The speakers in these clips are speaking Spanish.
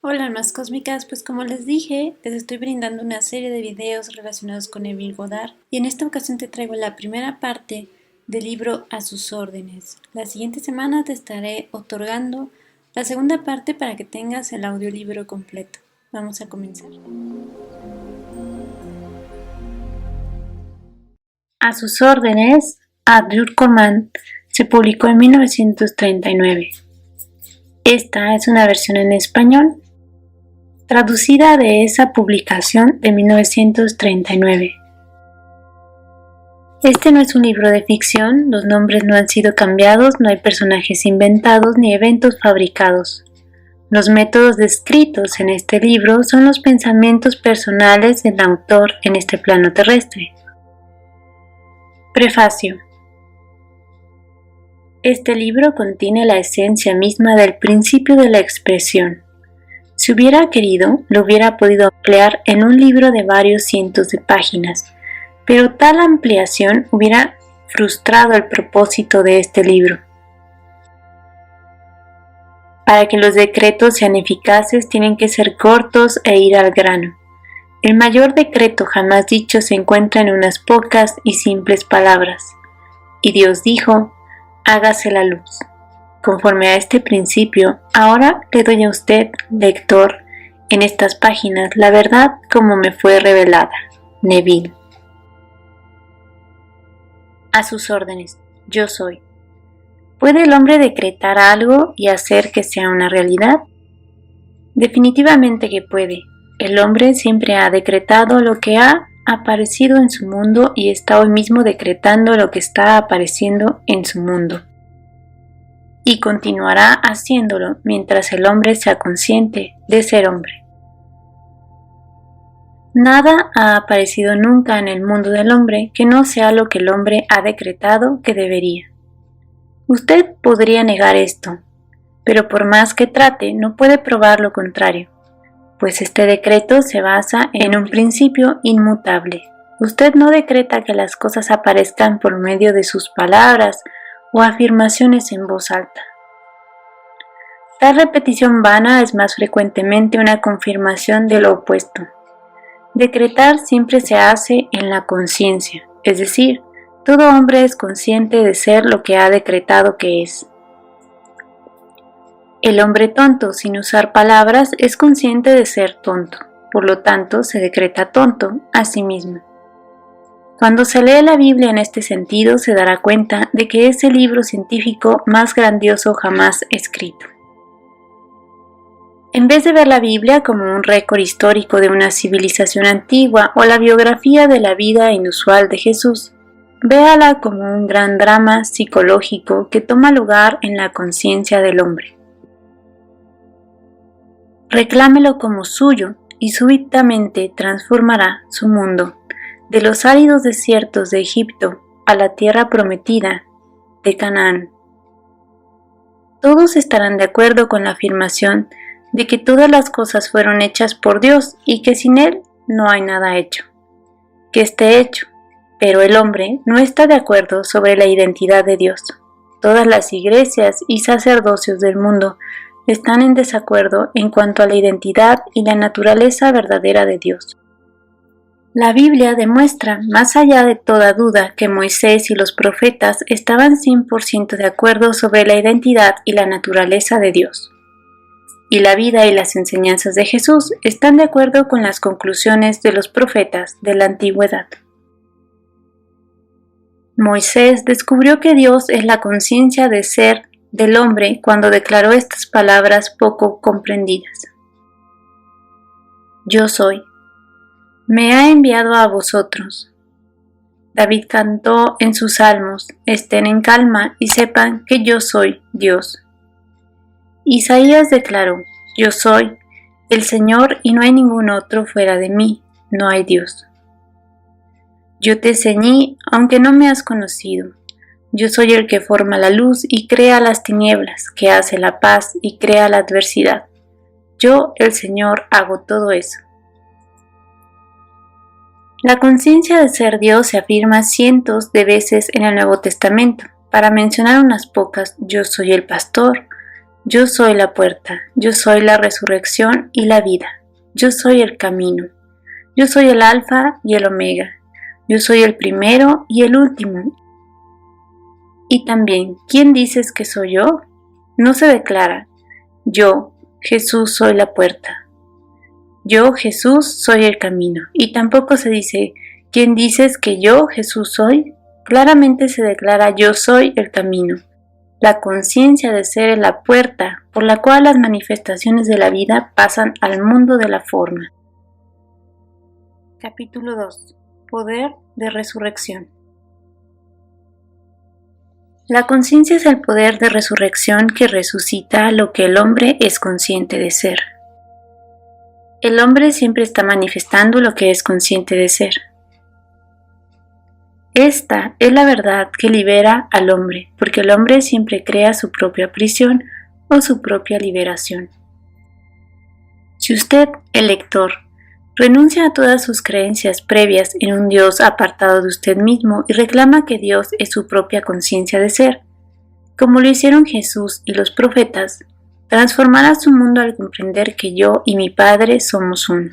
Hola almas cósmicas, pues como les dije, les estoy brindando una serie de videos relacionados con Neville Goddard y en esta ocasión te traigo la primera parte del libro A sus órdenes. La siguiente semana te estaré otorgando la segunda parte para que tengas el audiolibro completo. Vamos a comenzar. A sus órdenes, Abdur Corman se publicó en 1939. Esta es una versión en español traducida de esa publicación de 1939. Este no es un libro de ficción, los nombres no han sido cambiados, no hay personajes inventados ni eventos fabricados. Los métodos descritos en este libro son los pensamientos personales del autor en este plano terrestre. Prefacio. Este libro contiene la esencia misma del principio de la expresión. Si hubiera querido, lo hubiera podido ampliar en un libro de varios cientos de páginas, pero tal ampliación hubiera frustrado el propósito de este libro. Para que los decretos sean eficaces tienen que ser cortos e ir al grano. El mayor decreto jamás dicho se encuentra en unas pocas y simples palabras. Y Dios dijo, hágase la luz. Conforme a este principio, ahora le doy a usted, lector, en estas páginas la verdad como me fue revelada. Neville. A sus órdenes, yo soy. ¿Puede el hombre decretar algo y hacer que sea una realidad? Definitivamente que puede. El hombre siempre ha decretado lo que ha aparecido en su mundo y está hoy mismo decretando lo que está apareciendo en su mundo. Y continuará haciéndolo mientras el hombre sea consciente de ser hombre. Nada ha aparecido nunca en el mundo del hombre que no sea lo que el hombre ha decretado que debería. Usted podría negar esto, pero por más que trate no puede probar lo contrario, pues este decreto se basa en un principio inmutable. Usted no decreta que las cosas aparezcan por medio de sus palabras o afirmaciones en voz alta. Tal repetición vana es más frecuentemente una confirmación de lo opuesto. Decretar siempre se hace en la conciencia, es decir, todo hombre es consciente de ser lo que ha decretado que es. El hombre tonto, sin usar palabras, es consciente de ser tonto, por lo tanto se decreta tonto a sí mismo. Cuando se lee la Biblia en este sentido, se dará cuenta de que es el libro científico más grandioso jamás escrito. En vez de ver la Biblia como un récord histórico de una civilización antigua o la biografía de la vida inusual de Jesús, véala como un gran drama psicológico que toma lugar en la conciencia del hombre. Reclámelo como suyo y súbitamente transformará su mundo, de los áridos desiertos de Egipto a la tierra prometida de Canaán. Todos estarán de acuerdo con la afirmación de que todas las cosas fueron hechas por Dios y que sin Él no hay nada hecho. Que esté hecho, pero el hombre no está de acuerdo sobre la identidad de Dios. Todas las iglesias y sacerdocios del mundo están en desacuerdo en cuanto a la identidad y la naturaleza verdadera de Dios. La Biblia demuestra, más allá de toda duda, que Moisés y los profetas estaban 100% de acuerdo sobre la identidad y la naturaleza de Dios. Y la vida y las enseñanzas de Jesús están de acuerdo con las conclusiones de los profetas de la antigüedad. Moisés descubrió que Dios es la conciencia de ser del hombre cuando declaró estas palabras poco comprendidas. Yo soy. Me ha enviado a vosotros. David cantó en sus salmos, estén en calma y sepan que yo soy Dios. Isaías declaró, yo soy el Señor y no hay ningún otro fuera de mí, no hay Dios. Yo te ceñí aunque no me has conocido. Yo soy el que forma la luz y crea las tinieblas, que hace la paz y crea la adversidad. Yo, el Señor, hago todo eso. La conciencia de ser Dios se afirma cientos de veces en el Nuevo Testamento. Para mencionar unas pocas, yo soy el pastor, Yo soy la puerta, yo soy la resurrección y la vida, yo soy el camino, yo soy el alfa y el omega, yo soy el primero y el último. Y también, ¿quién dices que soy yo? No se declara, yo, Jesús, soy la puerta. Yo, Jesús, soy el camino. Y tampoco se dice, ¿quién dices que yo, Jesús, soy? Claramente se declara, yo soy el camino. La conciencia de ser es la puerta por la cual las manifestaciones de la vida pasan al mundo de la forma. Capítulo 2. Poder de resurrección. La conciencia es el poder de resurrección que resucita lo que el hombre es consciente de ser. El hombre siempre está manifestando lo que es consciente de ser. Esta es la verdad que libera al hombre, porque el hombre siempre crea su propia prisión o su propia liberación. Si usted, el lector, renuncia a todas sus creencias previas en un Dios apartado de usted mismo y reclama que Dios es su propia conciencia de ser, como lo hicieron Jesús y los profetas, transformará su mundo al comprender que yo y mi Padre somos uno.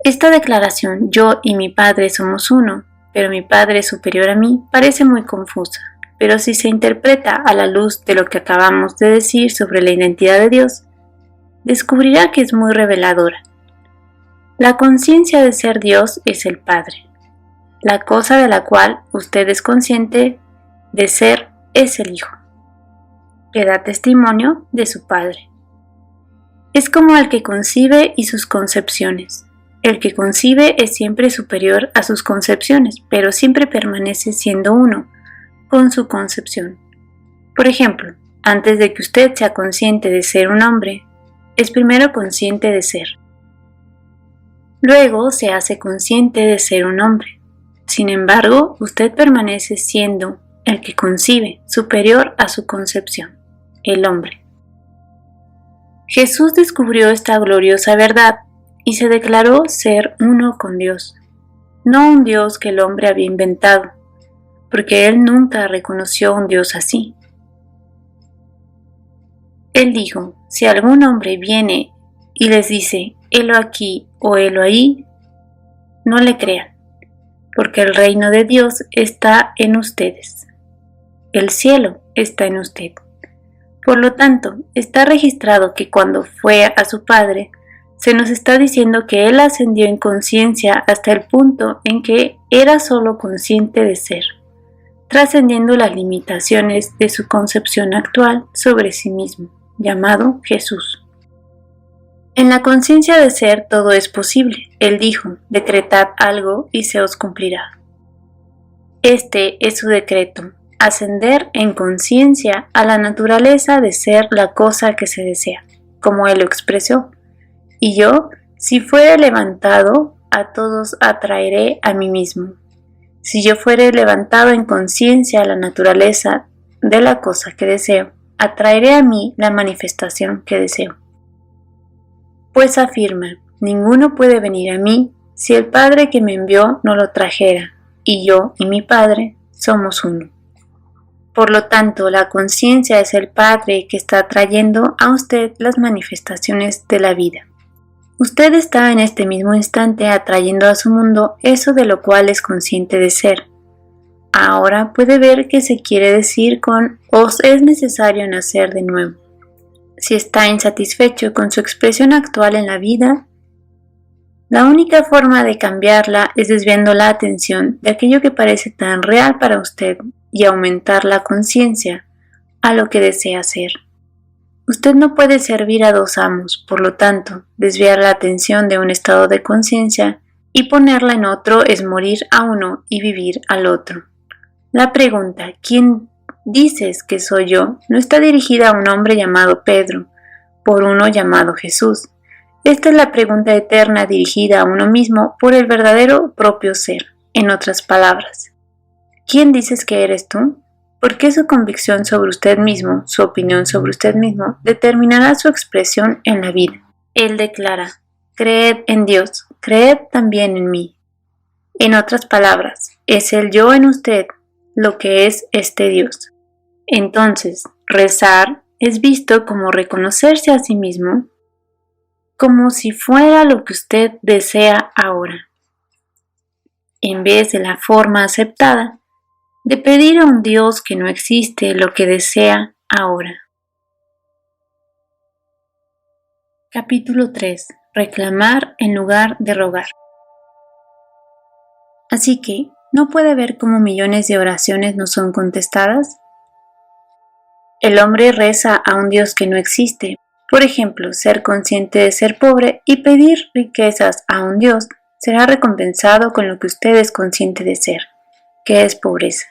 Esta declaración, yo y mi Padre somos uno, pero mi Padre es superior a mí, parece muy confusa, pero si se interpreta a la luz de lo que acabamos de decir sobre la identidad de Dios, descubrirá que es muy reveladora. La conciencia de ser Dios es el Padre. La cosa de la cual usted es consciente de ser es el Hijo, que da testimonio de su Padre. Es como el que concibe y sus concepciones. El que concibe es siempre superior a sus concepciones, pero siempre permanece siendo uno con su concepción. Por ejemplo, antes de que usted sea consciente de ser un hombre, es primero consciente de ser. Luego se hace consciente de ser un hombre. Sin embargo, usted permanece siendo el que concibe, superior a su concepción, el hombre. Jesús descubrió esta gloriosa verdad y se declaró ser uno con Dios, no un Dios que el hombre había inventado, porque él nunca reconoció un Dios así. Él dijo, si algún hombre viene y les dice, helo aquí o helo ahí, no le crean, porque el reino de Dios está en ustedes. El cielo está en usted. Por lo tanto, está registrado que cuando fue a su Padre, se nos está diciendo que Él ascendió en conciencia hasta el punto en que era solo consciente de ser, trascendiendo las limitaciones de su concepción actual sobre sí mismo, llamado Jesús. En la conciencia de ser todo es posible. Él dijo, decretad algo y se os cumplirá. Este es su decreto, ascender en conciencia a la naturaleza de ser la cosa que se desea, como Él lo expresó. Y yo, si fuere levantado, a todos atraeré a mí mismo. Si yo fuere levantado en conciencia a la naturaleza de la cosa que deseo, atraeré a mí la manifestación que deseo. Pues afirma, ninguno puede venir a mí si el Padre que me envió no lo trajera, y yo y mi Padre somos uno. Por lo tanto, la conciencia es el Padre que está trayendo a usted las manifestaciones de la vida. Usted está en este mismo instante atrayendo a su mundo eso de lo cual es consciente de ser. Ahora puede ver qué se quiere decir con os es necesario nacer de nuevo. Si está insatisfecho con su expresión actual en la vida, la única forma de cambiarla es desviando la atención de aquello que parece tan real para usted y aumentar la conciencia a lo que desea ser. Usted no puede servir a dos amos, por lo tanto, desviar la atención de un estado de conciencia y ponerla en otro es morir a uno y vivir al otro. La pregunta, ¿quién dices que soy yo?, no está dirigida a un hombre llamado Pedro, por uno llamado Jesús. Esta es la pregunta eterna dirigida a uno mismo por el verdadero propio ser. En otras palabras, ¿quién dices que eres tú? Porque su convicción sobre usted mismo, su opinión sobre usted mismo, determinará su expresión en la vida. Él declara, creed en Dios, creed también en mí. En otras palabras, es el yo en usted lo que es este Dios. Entonces, rezar es visto como reconocerse a sí mismo como si fuera lo que usted desea ahora, en vez de la forma aceptada de pedir a un Dios que no existe lo que desea ahora. Capítulo 3. Reclamar en lugar de rogar. Así que, ¿no puede ver cómo millones de oraciones no son contestadas? El hombre reza a un Dios que no existe. Por ejemplo, ser consciente de ser pobre y pedir riquezas a un Dios será recompensado con lo que usted es consciente de ser, que es pobreza.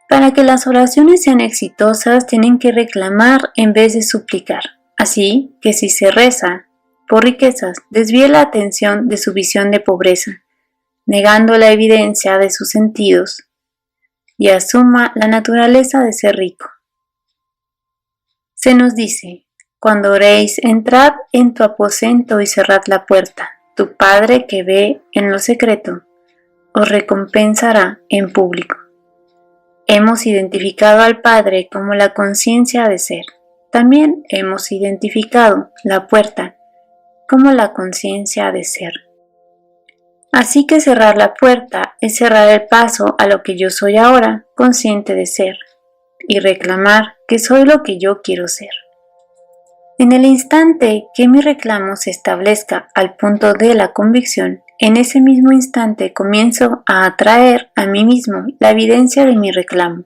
Para que las oraciones sean exitosas, tienen que reclamar en vez de suplicar. Así que si se reza por riquezas, desvíe la atención de su visión de pobreza, negando la evidencia de sus sentidos, y asuma la naturaleza de ser rico. Se nos dice, cuando oréis, entrad en tu aposento y cerrad la puerta. Tu Padre que ve en lo secreto, os recompensará en público. Hemos identificado al Padre como la conciencia de ser. También hemos identificado la puerta como la conciencia de ser. Así que cerrar la puerta es cerrar el paso a lo que yo soy ahora, consciente de ser, y reclamar que soy lo que yo quiero ser. En el instante que mi reclamo se establezca al punto de la convicción, en ese mismo instante comienzo a atraer a mí mismo la evidencia de mi reclamo.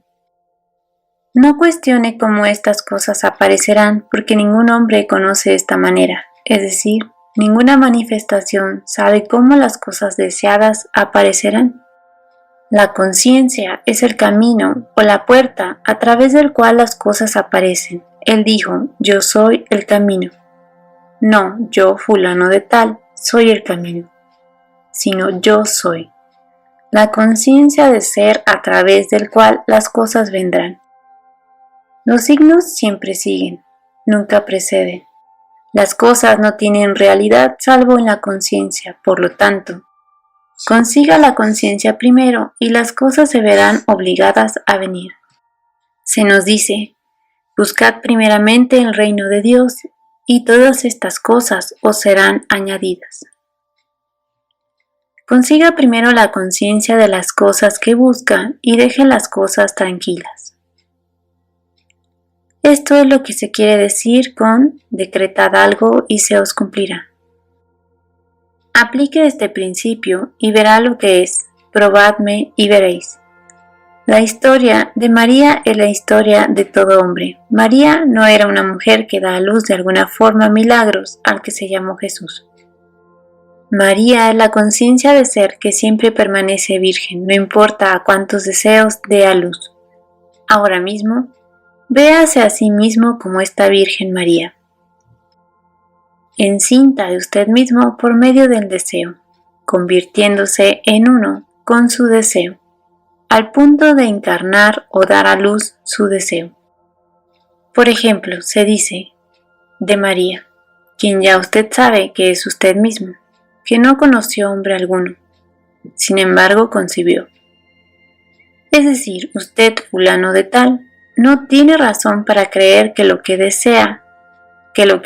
No cuestione cómo estas cosas aparecerán, porque ningún hombre conoce esta manera, es decir, ninguna manifestación sabe cómo las cosas deseadas aparecerán. La conciencia es el camino o la puerta a través del cual las cosas aparecen. Él dijo, yo soy el camino. No, yo fulano de tal, soy el camino, sino yo soy. La conciencia de ser a través del cual las cosas vendrán. Los signos siempre siguen, nunca preceden. Las cosas no tienen realidad salvo en la conciencia, por lo tanto, consiga la conciencia primero y las cosas se verán obligadas a venir. Se nos dice, buscad primeramente el reino de Dios y todas estas cosas os serán añadidas. Consiga primero la conciencia de las cosas que busca y deje las cosas tranquilas. Esto es lo que se quiere decir con decretad algo y se os cumplirá. Aplique este principio y verá lo que es, probadme y veréis. La historia de María es la historia de todo hombre. María no era una mujer que da a luz de alguna forma milagros al que se llamó Jesús. María es la conciencia de ser que siempre permanece virgen, no importa a cuántos deseos dé a luz. Ahora mismo, véase a sí mismo como esta Virgen María. Encinta de usted mismo por medio del deseo, convirtiéndose en uno con su deseo, al punto de encarnar o dar a luz su deseo. Por ejemplo, se dice de María, quien ya usted sabe que es usted mismo, que no conoció hombre alguno, sin embargo concibió. Es decir, usted, fulano de tal, no tiene razón para creer que lo que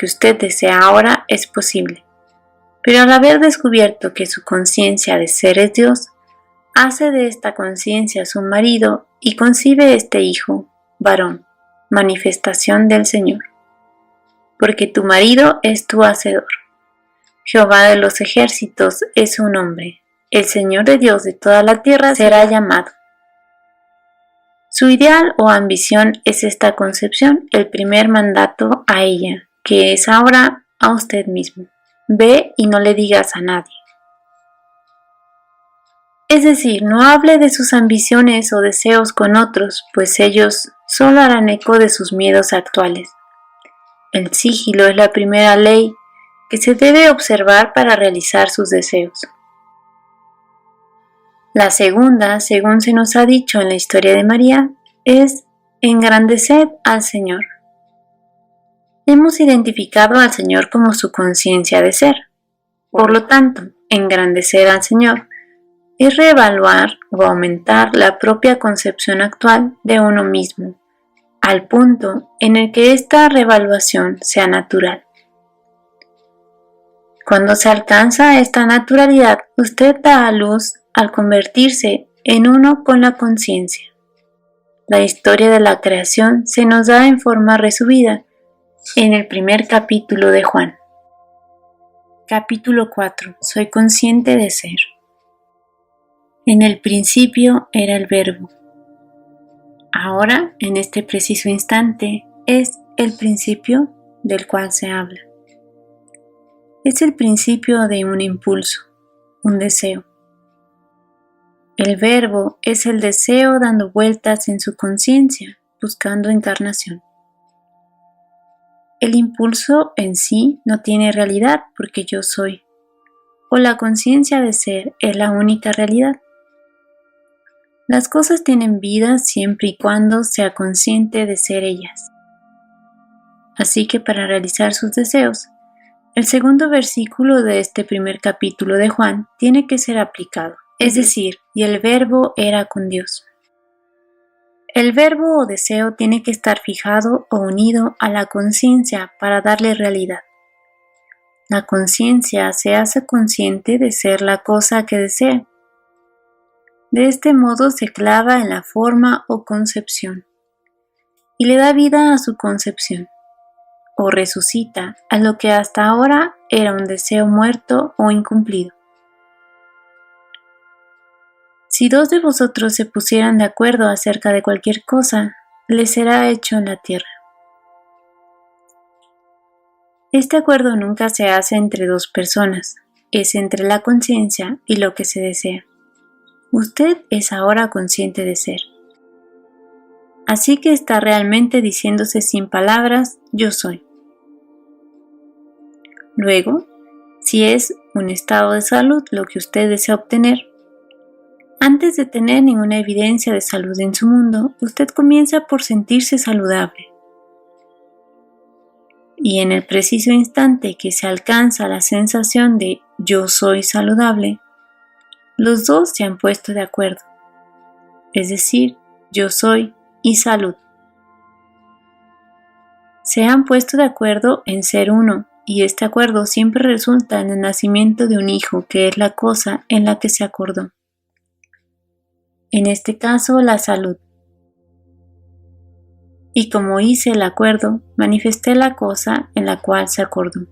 usted desea ahora es posible. Pero al haber descubierto que su conciencia de ser es Dios, hace de esta conciencia su marido y concibe este hijo, varón, manifestación del Señor. Porque tu marido es tu hacedor. Jehová de los ejércitos es su nombre. El Señor de Dios de toda la tierra será llamado. Su ideal o ambición es esta concepción, el primer mandato a ella, que es ahora a usted mismo. Ve y no le digas a nadie. Es decir, no hable de sus ambiciones o deseos con otros, pues ellos solo harán eco de sus miedos actuales. El sigilo es la primera ley que se debe observar para realizar sus deseos. La segunda, según se nos ha dicho en la historia de María, es engrandecer al Señor. Hemos identificado al Señor como su conciencia de ser. Por lo tanto, engrandecer al Señor es reevaluar o aumentar la propia concepción actual de uno mismo, al punto en el que esta revaluación sea natural. Cuando se alcanza esta naturalidad, usted da a luz al convertirse en uno con la conciencia. La historia de la creación se nos da en forma resumida en el primer capítulo de Juan. Capítulo 4. Soy consciente de ser. En el principio era el Verbo. Ahora, en este preciso instante, es el principio del cual se habla. Es el principio de un impulso, un deseo. El Verbo es el deseo dando vueltas en su conciencia, buscando encarnación. El impulso en sí no tiene realidad porque yo soy, o la conciencia de ser es la única realidad. Las cosas tienen vida siempre y cuando sea consciente de ser ellas. Así que para realizar sus deseos, el segundo versículo de este primer capítulo de Juan tiene que ser aplicado, es decir, y el Verbo era con Dios. El verbo o deseo tiene que estar fijado o unido a la conciencia para darle realidad. La conciencia se hace consciente de ser la cosa que desea. De este modo se clava en la forma o concepción y le da vida a su concepción, o resucita a lo que hasta ahora era un deseo muerto o incumplido. Si dos de vosotros se pusieran de acuerdo acerca de cualquier cosa, les será hecho en la tierra. Este acuerdo nunca se hace entre dos personas, es entre la conciencia y lo que se desea. Usted es ahora consciente de ser. Así que está realmente diciéndose sin palabras, yo soy. Luego, si es un estado de salud lo que usted desea obtener, antes de tener ninguna evidencia de salud en su mundo, usted comienza por sentirse saludable. Y en el preciso instante que se alcanza la sensación de yo soy saludable, los dos se han puesto de acuerdo, es decir, yo soy y salud. Se han puesto de acuerdo en ser uno, y este acuerdo siempre resulta en el nacimiento de un hijo que es la cosa en la que se acordó. En este caso, la salud. Y como hice el acuerdo, manifesté la cosa en la cual se acordó.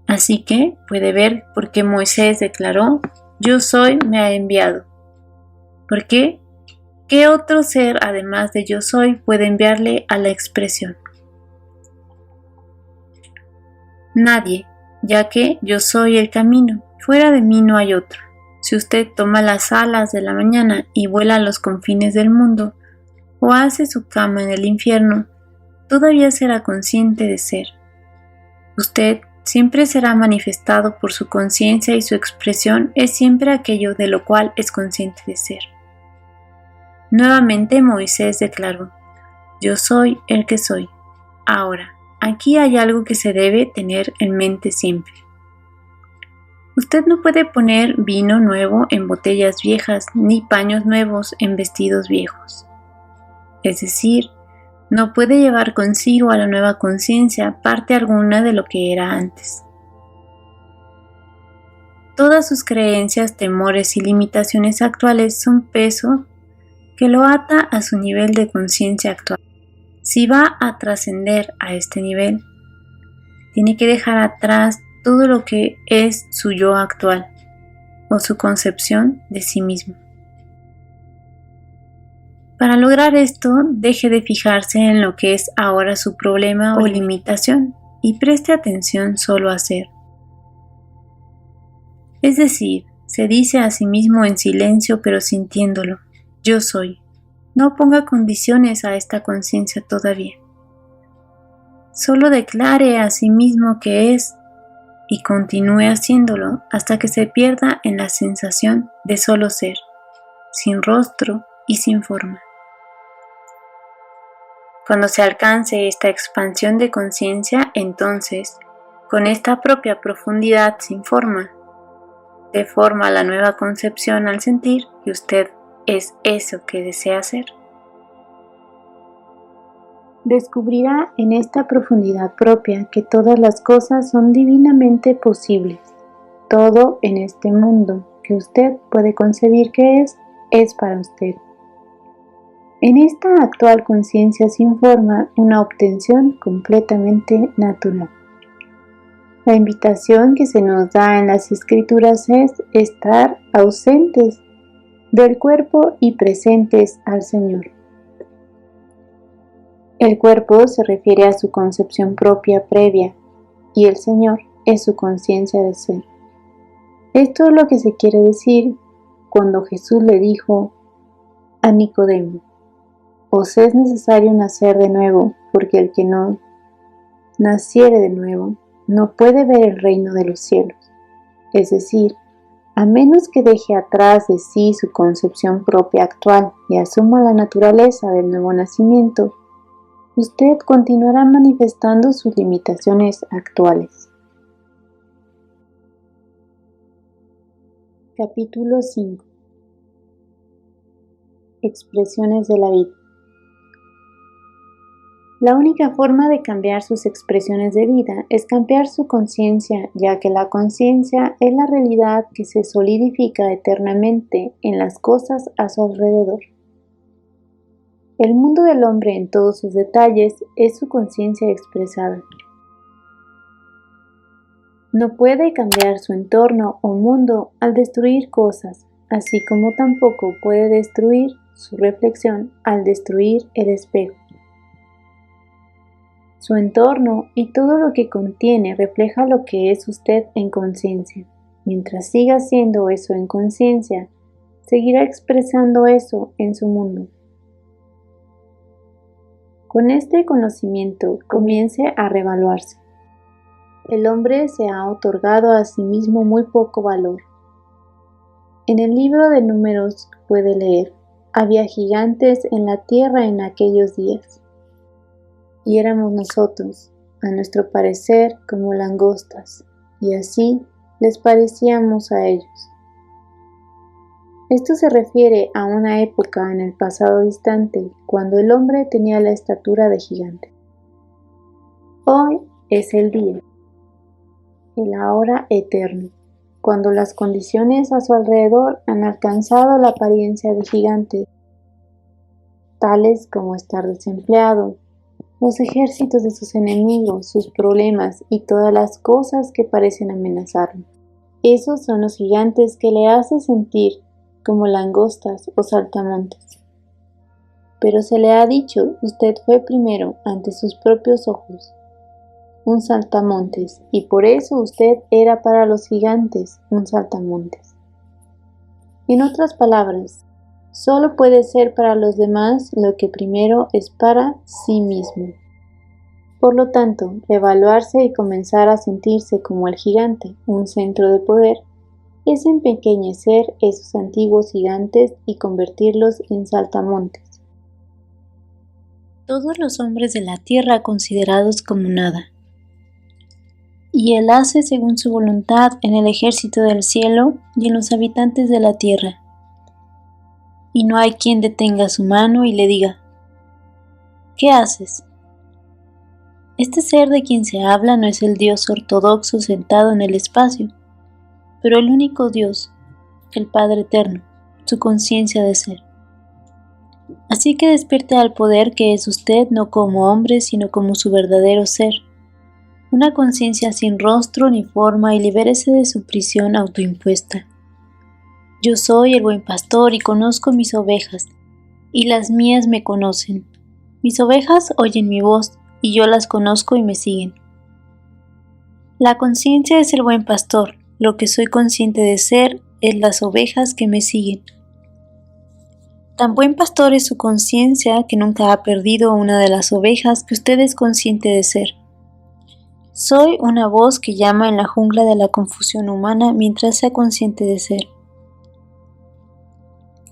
Así que puede ver por qué Moisés declaró, yo soy, me ha enviado. ¿Por qué? ¿Qué otro ser, además de yo soy, puede enviarle a la expresión? Nadie, ya que yo soy el camino, fuera de mí no hay otro. Si usted toma las alas de la mañana y vuela a los confines del mundo, o hace su cama en el infierno, todavía será consciente de ser. Usted siempre será manifestado por su conciencia y su expresión es siempre aquello de lo cual es consciente de ser. Nuevamente Moisés declaró, yo soy el que soy. Ahora, aquí hay algo que se debe tener en mente siempre. Usted no puede poner vino nuevo en botellas viejas ni paños nuevos en vestidos viejos. Es decir, no puede llevar consigo a la nueva conciencia parte alguna de lo que era antes. Todas sus creencias, temores y limitaciones actuales son peso que lo ata a su nivel de conciencia actual. Si va a trascender a este nivel, tiene que dejar atrás todo lo que es su yo actual o su concepción de sí mismo. Para lograr esto, deje de fijarse en lo que es ahora su problema o limitación y preste atención solo a ser. Es decir, se dice a sí mismo en silencio pero sintiéndolo, yo soy. No ponga condiciones a esta conciencia todavía. Solo declare a sí mismo que es y continúe haciéndolo hasta que se pierda en la sensación de solo ser, sin rostro y sin forma. Cuando se alcance esta expansión de conciencia, entonces, con esta propia profundidad sin forma, de forma la nueva concepción al sentir que usted es eso que desea ser. descubrirá en esta profundidad propia que todas las cosas son divinamente posibles. Todo en este mundo que usted puede concebir que es para usted. En esta actual conciencia se informa una obtención completamente natural. La invitación que se nos da en las Escrituras es estar ausentes del cuerpo y presentes al Señor. El cuerpo se refiere a su concepción propia previa y el Señor es su conciencia de ser. Esto es lo que se quiere decir cuando Jesús le dijo a Nicodemo: os es necesario nacer de nuevo, porque el que no naciere de nuevo no puede ver el reino de los cielos. Es decir, a menos que deje atrás de sí su concepción propia actual y asuma la naturaleza del nuevo nacimiento, usted continuará manifestando sus limitaciones actuales. Capítulo 5. Expresiones de la vida. La única forma de cambiar sus expresiones de vida es cambiar su conciencia, ya que la conciencia es la realidad que se solidifica eternamente en las cosas a su alrededor. El mundo del hombre en todos sus detalles es su conciencia expresada. No puede cambiar su entorno o mundo al destruir cosas, así como tampoco puede destruir su reflexión al destruir el espejo. Su entorno y todo lo que contiene refleja lo que es usted en conciencia. Mientras siga siendo eso en conciencia, seguirá expresando eso en su mundo. Con este conocimiento comience a revaluarse. El hombre se ha otorgado a sí mismo muy poco valor. En el libro de Números puede leer: había gigantes en la tierra en aquellos días. Y éramos nosotros, a nuestro parecer, como langostas, y así les parecíamos a ellos. Esto se refiere a una época en el pasado distante, cuando el hombre tenía la estatura de gigante. Hoy es el día, el ahora eterno, cuando las condiciones a su alrededor han alcanzado la apariencia de gigantes, tales como estar desempleado, los ejércitos de sus enemigos, sus problemas y todas las cosas que parecen amenazarlo. Esos son los gigantes que le hace sentir como langostas o saltamontes. Pero se le ha dicho, usted fue primero ante sus propios ojos un saltamontes, y por eso usted era para los gigantes un saltamontes. En otras palabras, solo puede ser para los demás lo que primero es para sí mismo. Por lo tanto, evaluarse y comenzar a sentirse como el gigante, un centro de poder, es empequeñecer esos antiguos gigantes y convertirlos en saltamontes. Todos los hombres de la tierra considerados como nada. Y Él hace según su voluntad en el ejército del cielo y en los habitantes de la tierra. Y no hay quien detenga su mano y le diga: ¿qué haces? Este ser de quien se habla no es el Dios ortodoxo sentado en el espacio, pero el único Dios, el Padre eterno, su conciencia de ser. Así que despierte al poder que es usted no como hombre, sino como su verdadero ser, una conciencia sin rostro ni forma, y libérese de su prisión autoimpuesta. Yo soy el buen pastor y conozco mis ovejas, y las mías me conocen. Mis ovejas oyen mi voz, y yo las conozco y me siguen. La conciencia es el buen pastor, lo que soy consciente de ser es las ovejas que me siguen. Tan buen pastor es su conciencia que nunca ha perdido una de las ovejas que usted es consciente de ser. Soy una voz que llama en la jungla de la confusión humana mientras sea consciente de ser.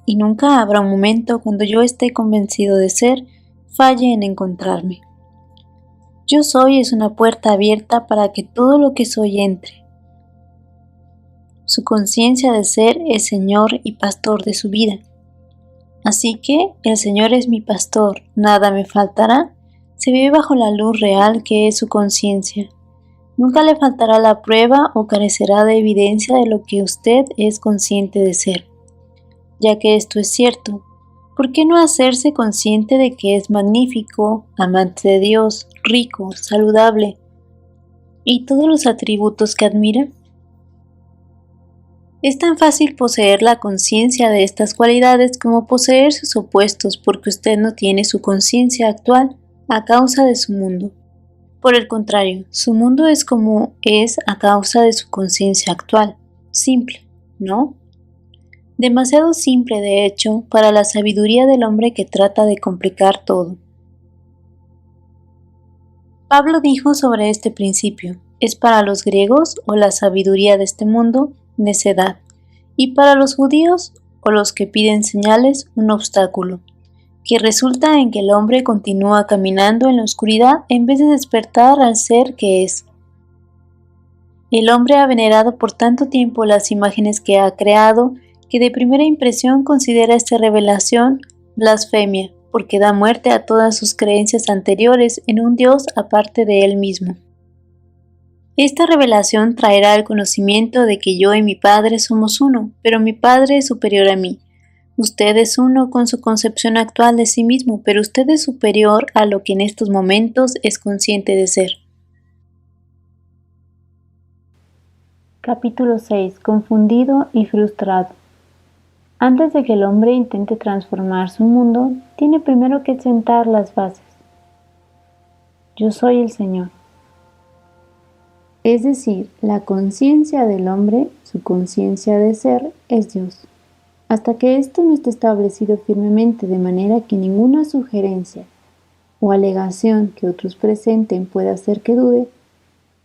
Y nunca habrá un momento cuando yo esté convencido de ser, falle en encontrarme. Yo soy es una puerta abierta para que todo lo que soy entre. Su conciencia de ser es Señor y Pastor de su vida. Así que el Señor es mi pastor, nada me faltará. Se vive bajo la luz real que es su conciencia. Nunca le faltará la prueba o carecerá de evidencia de lo que usted es consciente de ser. Ya que esto es cierto, ¿por qué no hacerse consciente de que es magnífico, amante de Dios, rico, saludable y todos los atributos que admira? Es tan fácil poseer la conciencia de estas cualidades como poseer sus opuestos porque usted no tiene su conciencia actual a causa de su mundo. Por el contrario, su mundo es como es a causa de su conciencia actual. Simple, ¿no? Demasiado simple, de hecho, para la sabiduría del hombre que trata de complicar todo. Pablo dijo sobre este principio: es para los griegos o la sabiduría de este mundo necedad, y para los judíos o los que piden señales un obstáculo, que resulta en que el hombre continúa caminando en la oscuridad en vez de despertar al ser que es. El hombre ha venerado por tanto tiempo las imágenes que ha creado que de primera impresión considera esta revelación blasfemia, porque da muerte a todas sus creencias anteriores en un Dios aparte de él mismo. Esta revelación traerá el conocimiento de que yo y mi Padre somos uno, pero mi Padre es superior a mí. Usted es uno con su concepción actual de sí mismo, pero usted es superior a lo que en estos momentos es consciente de ser. Capítulo 6. Confundido y frustrado. Antes de que el hombre intente transformar su mundo, tiene primero que sentar las bases. Yo soy el Señor. Es decir, la conciencia del hombre, su conciencia de ser, es Dios. Hasta que esto no esté establecido firmemente de manera que ninguna sugerencia o alegación que otros presenten pueda hacer que dude,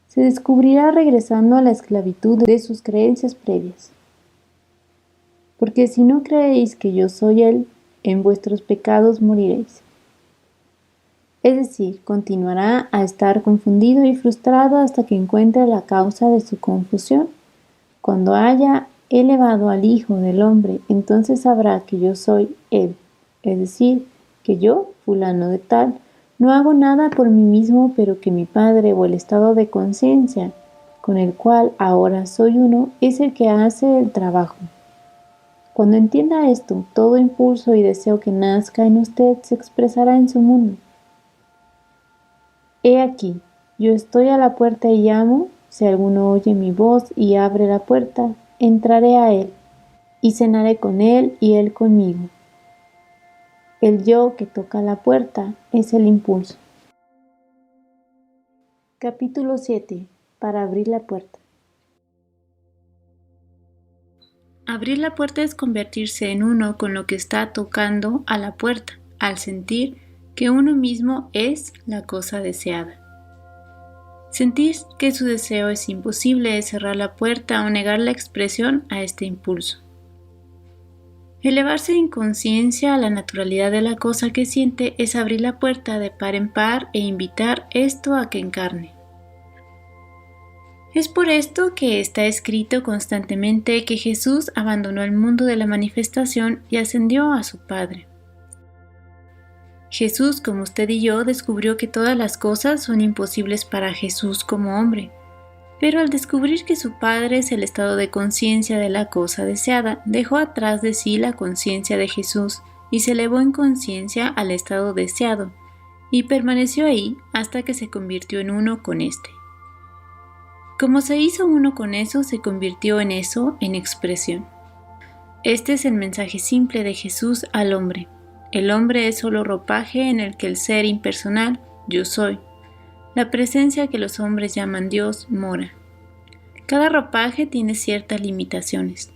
se descubrirá regresando a la esclavitud de sus creencias previas. Porque si no creéis que yo soy Él, en vuestros pecados moriréis. Es decir, continuará a estar confundido y frustrado hasta que encuentre la causa de su confusión. Cuando haya elevado al Hijo del Hombre, entonces sabrá que yo soy Él, es decir, que yo, fulano de tal, no hago nada por mí mismo, pero que mi Padre o el estado de conciencia, con el cual ahora soy uno, es el que hace el trabajo. Cuando entienda esto, todo impulso y deseo que nazca en usted se expresará en su mundo. He aquí, yo estoy a la puerta y llamo. Si alguno oye mi voz y abre la puerta, entraré a él, y cenaré con él y él conmigo. El yo que toca la puerta es el impulso. Capítulo 7. Para abrir la puerta. Abrir la puerta es convertirse en uno con lo que está tocando a la puerta, al sentir que uno mismo es la cosa deseada. Sentir que su deseo es imposible es cerrar la puerta o negar la expresión a este impulso. Elevarse en conciencia a la naturalidad de la cosa que siente es abrir la puerta de par en par e invitar esto a que encarne. Es por esto que está escrito constantemente que Jesús abandonó el mundo de la manifestación y ascendió a su Padre. Jesús, como usted y yo, descubrió que todas las cosas son imposibles para Jesús como hombre, pero al descubrir que su Padre es el estado de conciencia de la cosa deseada, dejó atrás de sí la conciencia de Jesús y se elevó en conciencia al estado deseado, y permaneció ahí hasta que se convirtió en uno con éste. Como se hizo uno con eso, se convirtió en eso en expresión. Este es el mensaje simple de Jesús al hombre. El hombre es solo ropaje en el que el ser impersonal, yo soy, la presencia que los hombres llaman Dios, mora. Cada ropaje tiene ciertas limitaciones.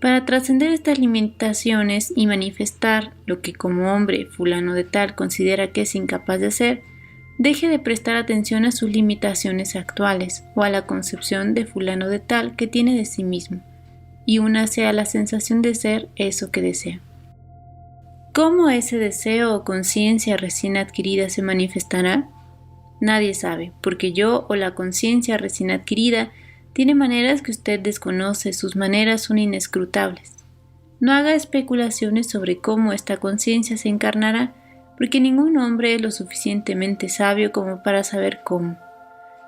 Para trascender estas limitaciones y manifestar lo que como hombre fulano de tal considera que es incapaz de hacer, deje de prestar atención a sus limitaciones actuales o a la concepción de fulano de tal que tiene de sí mismo, y únase a la sensación de ser eso que desea. ¿Cómo ese deseo o conciencia recién adquirida se manifestará? Nadie sabe, porque yo o la conciencia recién adquirida tiene maneras que usted desconoce, sus maneras son inescrutables. No haga especulaciones sobre cómo esta conciencia se encarnará, porque ningún hombre es lo suficientemente sabio como para saber cómo.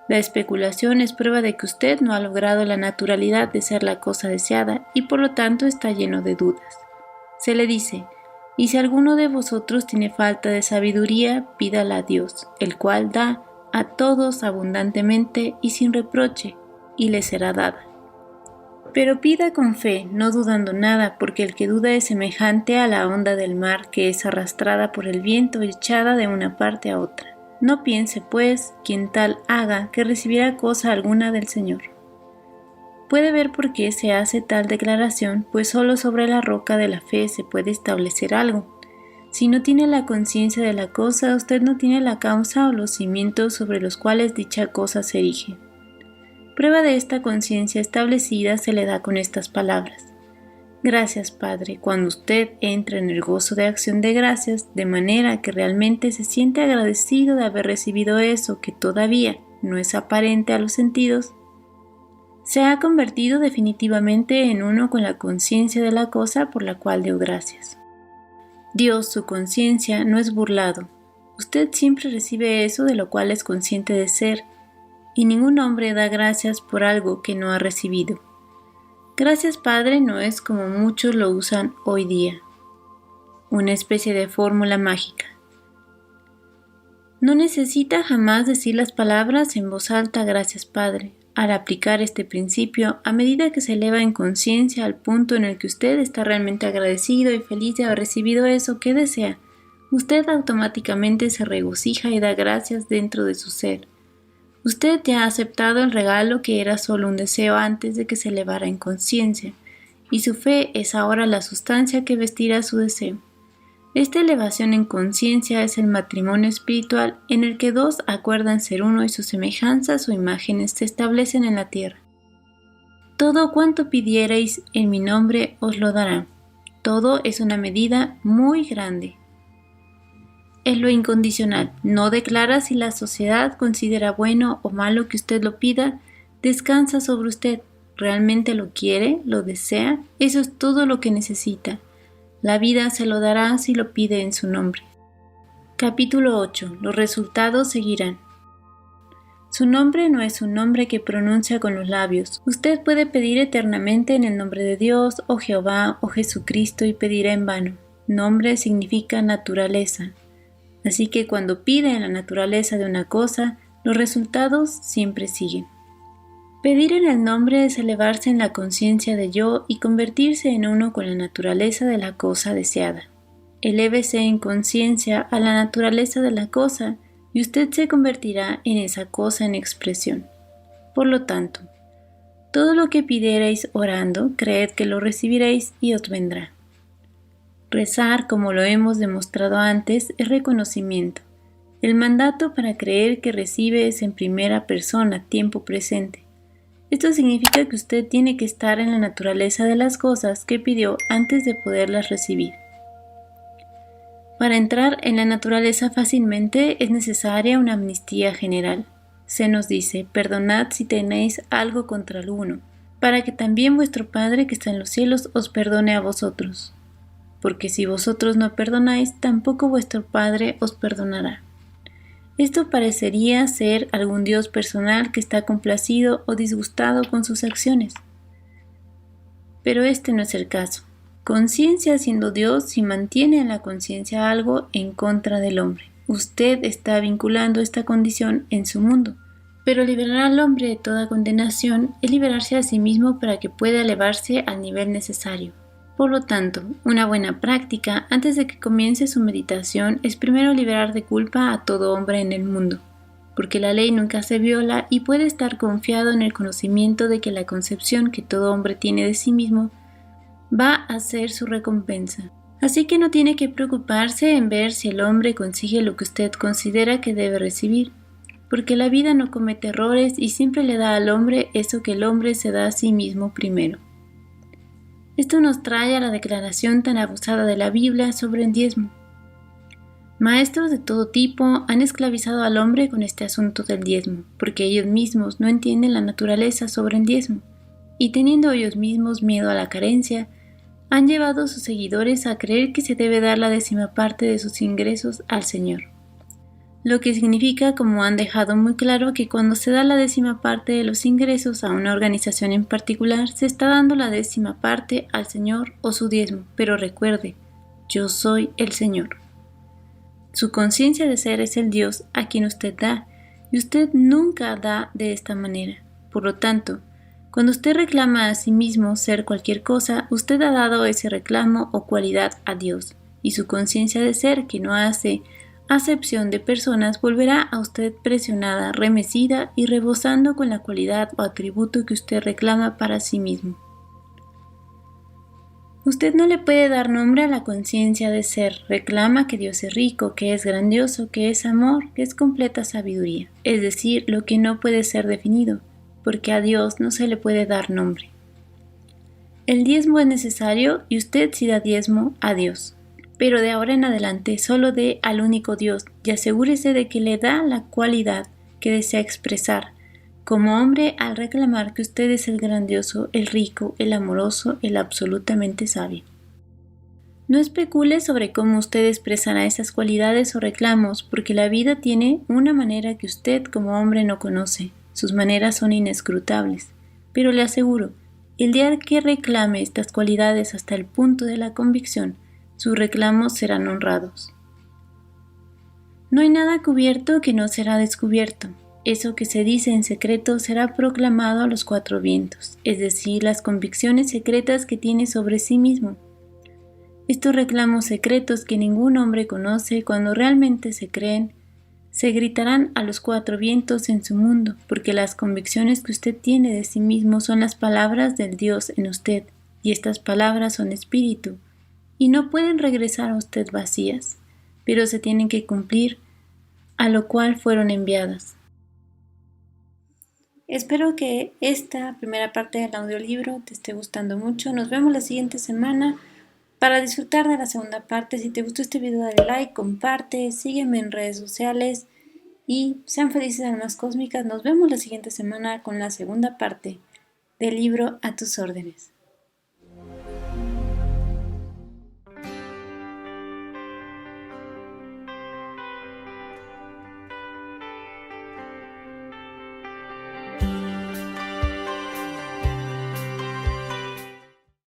La especulación es prueba de que usted no ha logrado la naturalidad de ser la cosa deseada y por lo tanto está lleno de dudas. Se le dice, y si alguno de vosotros tiene falta de sabiduría, pídala a Dios, el cual da a todos abundantemente y sin reproche, y le será dada. Pero pida con fe, no dudando nada, porque el que duda es semejante a la onda del mar que es arrastrada por el viento y echada de una parte a otra. No piense, pues, quien tal haga, que recibirá cosa alguna del Señor. Puede ver por qué se hace tal declaración, pues solo sobre la roca de la fe se puede establecer algo. Si no tiene la conciencia de la cosa, usted no tiene la causa o los cimientos sobre los cuales dicha cosa se erige. Prueba de esta conciencia establecida se le da con estas palabras. Gracias, Padre, cuando usted entra en el gozo de acción de gracias, de manera que realmente se siente agradecido de haber recibido eso que todavía no es aparente a los sentidos, se ha convertido definitivamente en uno con la conciencia de la cosa por la cual dio gracias. Dios, su conciencia, no es burlado. Usted siempre recibe eso de lo cual es consciente de ser, y ningún hombre da gracias por algo que no ha recibido. Gracias, Padre, no es como muchos lo usan hoy día, una especie de fórmula mágica. No necesita jamás decir las palabras en voz alta, gracias, Padre. Al aplicar este principio, a medida que se eleva en conciencia al punto en el que usted está realmente agradecido y feliz de haber recibido eso que desea, usted automáticamente se regocija y da gracias dentro de su ser. Usted ya ha aceptado el regalo que era solo un deseo antes de que se elevara en conciencia, y su fe es ahora la sustancia que vestirá su deseo. Esta elevación en conciencia es el matrimonio espiritual en el que dos acuerdan ser uno y sus semejanzas o imágenes se establecen en la tierra. Todo cuanto pidierais en mi nombre os lo dará. Todo es una medida muy grande. Es lo incondicional. No declara si la sociedad considera bueno o malo que usted lo pida, descansa sobre usted. ¿Realmente lo quiere? ¿Lo desea? Eso es todo lo que necesita. La vida se lo dará si lo pide en su nombre. Capítulo 8. Los resultados seguirán. Su nombre no es un nombre que pronuncia con los labios. Usted puede pedir eternamente en el nombre de Dios, o Jehová, o Jesucristo y pedirá en vano. Nombre significa naturaleza. Así que cuando pide en la naturaleza de una cosa, los resultados siempre siguen. Pedir en el nombre es elevarse en la conciencia de yo y convertirse en uno con la naturaleza de la cosa deseada. Elévese en conciencia a la naturaleza de la cosa y usted se convertirá en esa cosa en expresión. Por lo tanto, todo lo que pidierais orando, creed que lo recibiréis y os vendrá. Rezar, como lo hemos demostrado antes, es reconocimiento. El mandato para creer que recibe es en primera persona, tiempo presente. Esto significa que usted tiene que estar en la naturaleza de las cosas que pidió antes de poderlas recibir. Para entrar en la naturaleza fácilmente es necesaria una amnistía general. Se nos dice, perdonad si tenéis algo contra alguno, para que también vuestro Padre que está en los cielos os perdone a vosotros. Porque si vosotros no perdonáis, tampoco vuestro Padre os perdonará. Esto parecería ser algún Dios personal que está complacido o disgustado con sus acciones. Pero este no es el caso. Conciencia siendo Dios si mantiene en la conciencia algo en contra del hombre. Usted está vinculando esta condición en su mundo. Pero liberar al hombre de toda condenación es liberarse a sí mismo para que pueda elevarse al nivel necesario. Por lo tanto, una buena práctica antes de que comience su meditación es primero liberar de culpa a todo hombre en el mundo, porque la ley nunca se viola y puede estar confiado en el conocimiento de que la concepción que todo hombre tiene de sí mismo va a ser su recompensa. Así que no tiene que preocuparse en ver si el hombre consigue lo que usted considera que debe recibir, porque la vida no comete errores y siempre le da al hombre eso que el hombre se da a sí mismo primero. Esto nos trae a la declaración tan abusada de la Biblia sobre el diezmo. Maestros de todo tipo han esclavizado al hombre con este asunto del diezmo, porque ellos mismos no entienden la naturaleza sobre el diezmo, y teniendo ellos mismos miedo a la carencia, han llevado a sus seguidores a creer que se debe dar la 10ª parte de sus ingresos al Señor. Lo que significa, como han dejado muy claro, que cuando se da la 10ª parte de los ingresos a una organización en particular, se está dando la 10ª parte al Señor o su diezmo. Pero recuerde, yo soy el Señor. Su conciencia de ser es el Dios a quien usted da, y usted nunca da de esta manera. Por lo tanto, cuando usted reclama a sí mismo ser cualquier cosa, usted ha dado ese reclamo o cualidad a Dios, y su conciencia de ser, que no hace acepción de personas, volverá a usted presionada, remecida y rebosando con la cualidad o atributo que usted reclama para sí mismo. Usted no le puede dar nombre a la conciencia de ser. Reclama que Dios es rico, que es grandioso, que es amor, que es completa sabiduría, es decir, lo que no puede ser definido, porque a Dios no se le puede dar nombre. El diezmo es necesario y usted sí da diezmo a Dios. Pero de ahora en adelante solo dé al único Dios y asegúrese de que le da la cualidad que desea expresar como hombre al reclamar que usted es el grandioso, el rico, el amoroso, el absolutamente sabio. No especule sobre cómo usted expresará esas cualidades o reclamos, porque la vida tiene una manera que usted como hombre no conoce. Sus maneras son inescrutables, pero le aseguro, el día que reclame estas cualidades hasta el punto de la convicción, sus reclamos serán honrados. No hay nada cubierto que no será descubierto. Eso que se dice en secreto será proclamado a los 4 vientos, es decir, las convicciones secretas que tiene sobre sí mismo. Estos reclamos secretos que ningún hombre conoce, cuando realmente se creen, se gritarán a los 4 vientos en su mundo, porque las convicciones que usted tiene de sí mismo son las palabras del Dios en usted, y estas palabras son espíritu, y no pueden regresar a usted vacías, pero se tienen que cumplir, a lo cual fueron enviadas. Espero que esta primera parte del audiolibro te esté gustando mucho. Nos vemos la siguiente semana para disfrutar de la segunda parte. Si te gustó este video, dale like, comparte, sígueme en redes sociales y sean felices almas cósmicas. Nos vemos la siguiente semana con la segunda parte del libro A tus órdenes.